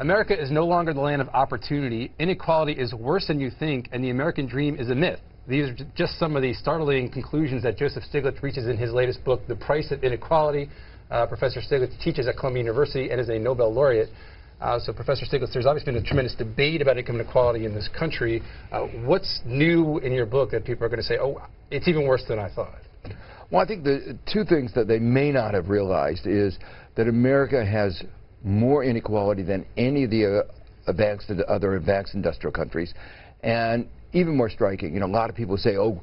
America is no longer the land of opportunity. Inequality is worse than you think, and the American dream is a myth. These are just some of the startling conclusions that Joseph Stiglitz reaches in his latest book, The Price of Inequality. Professor Stiglitz teaches at Columbia University and is a Nobel laureate. So, Professor Stiglitz, there's obviously been a tremendous debate about income inequality in this country. What's new in your book that people are going to say, oh, it's even worse than I thought? Well, I think the two things that they may not have realized is that America has more inequality than any of the other advanced industrial countries. And even more striking, you know, a lot of people say, oh,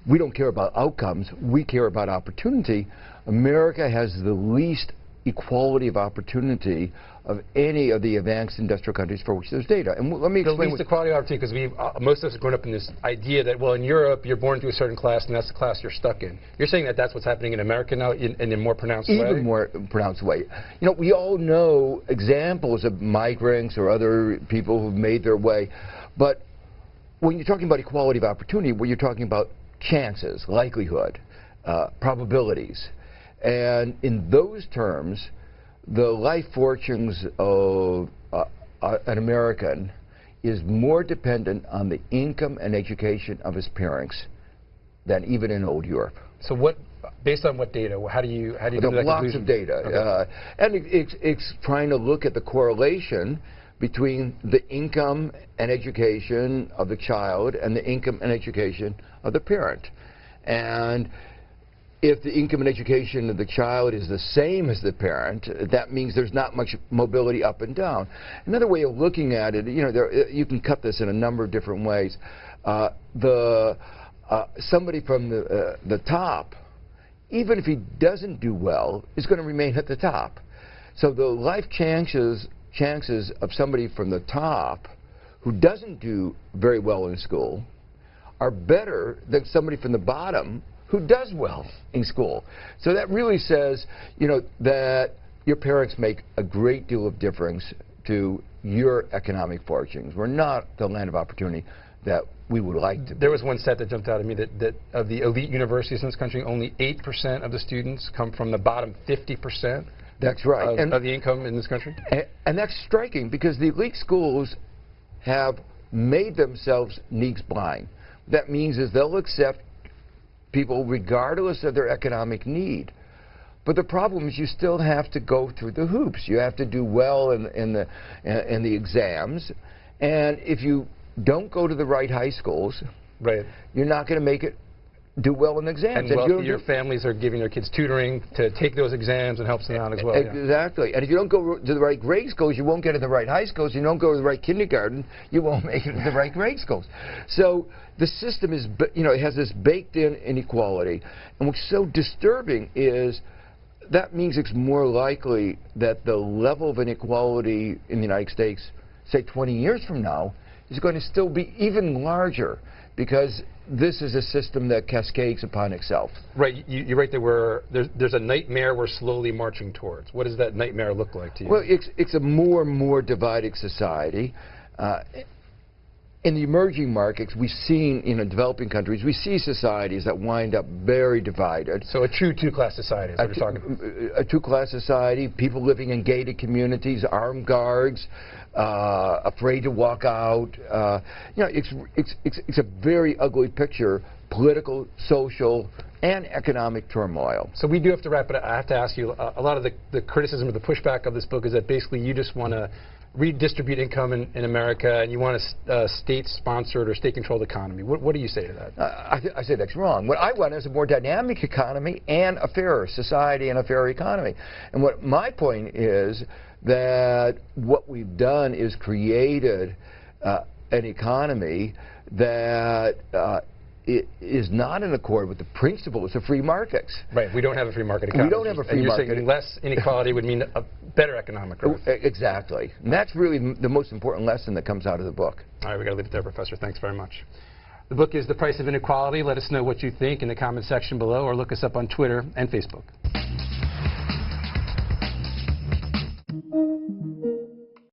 we don't care about outcomes, we care about opportunity. America has the least equality of opportunity of any of the advanced industrial countries for which there's data. And let me explain. The least equality of opportunity, because most of us have grown up in this idea that, well, in Europe, you're born to a certain class, and that's the class you're stuck in. You're saying that that's what's happening in America now in a more pronounced way? Even more pronounced way. You know, we all know examples of migrants or other people who've made their way, but when you're talking about equality of opportunity, what you're talking about chances, likelihood, probabilities. And in those terms, the life fortunes of an American is more dependent on the income and education of his parents than even in old Europe. So what, based on what data? How do you come to that conclusion? Lots of data. Okay. And it's trying to look at the correlation between the income and education of the child and the income and education of the parent. And if the income and education of the child is the same as the parent, that means there's not much mobility up and down. Another way of looking at it, you know, you can cut this in a number of different ways. Somebody from the top, even if he doesn't do well, is going to remain at the top. So the life chances of somebody from the top who doesn't do very well in school are better than somebody from the bottom who does well in school. So that really says, you know, that your parents make a great deal of difference to your economic fortunes. We're not the land of opportunity that we would like to be. There was one stat that jumped out at me that of the elite universities in this country, only 8% of the students come from the bottom 50%. That's right. Of the income in this country. And that's striking because the elite schools have made themselves needs blind. That means is they'll accept people regardless of their economic need. But the problem is you still have to go through the hoops. You have to do well in the exams. And if you don't go to the right high schools, right, you're not going to make it do well in exams. And wealthier families are giving their kids tutoring to take those exams and helps them out as well. Exactly. Yeah. And if you don't go to the right grade schools, you won't get in the right high schools. If you don't go to the right kindergarten, you won't make it to the right grade schools. So the system is, you know, it has this baked-in inequality. And what's so disturbing is that means it's more likely that the level of inequality in the United States, say 20 years from now, is going to still be even larger because this is a system that cascades upon itself. Right. You're right. There's a nightmare we're slowly marching towards. What does that nightmare look like to you? Well, it's a more and more divided society. In the emerging markets, we've seen, in developing countries, we see societies that wind up very divided. So a true two-class society is what you're talking about. A two-class society, people living in gated communities, armed guards, afraid to walk out. You know, it's a very ugly picture, political, social, and economic turmoil. So we do have to wrap it up. I have to ask you, a lot of the criticism or the pushback of this book is that basically you just want to redistribute income in America, and you want a state-sponsored or state-controlled economy. What do you say to that? I say that's wrong. What I want is a more dynamic economy and a fairer society and a fairer economy. And what my point is that what we've done is created an economy that it is not in accord with the principles of free markets. Right. We don't have a free market economy. We don't have a free market. And you're saying less inequality would mean a better economic growth. Exactly. And that's really the most important lesson that comes out of the book. All right. We've got to leave it there, Professor. Thanks very much. The book is The Price of Inequality. Let us know what you think in the comment section below or look us up on Twitter and Facebook.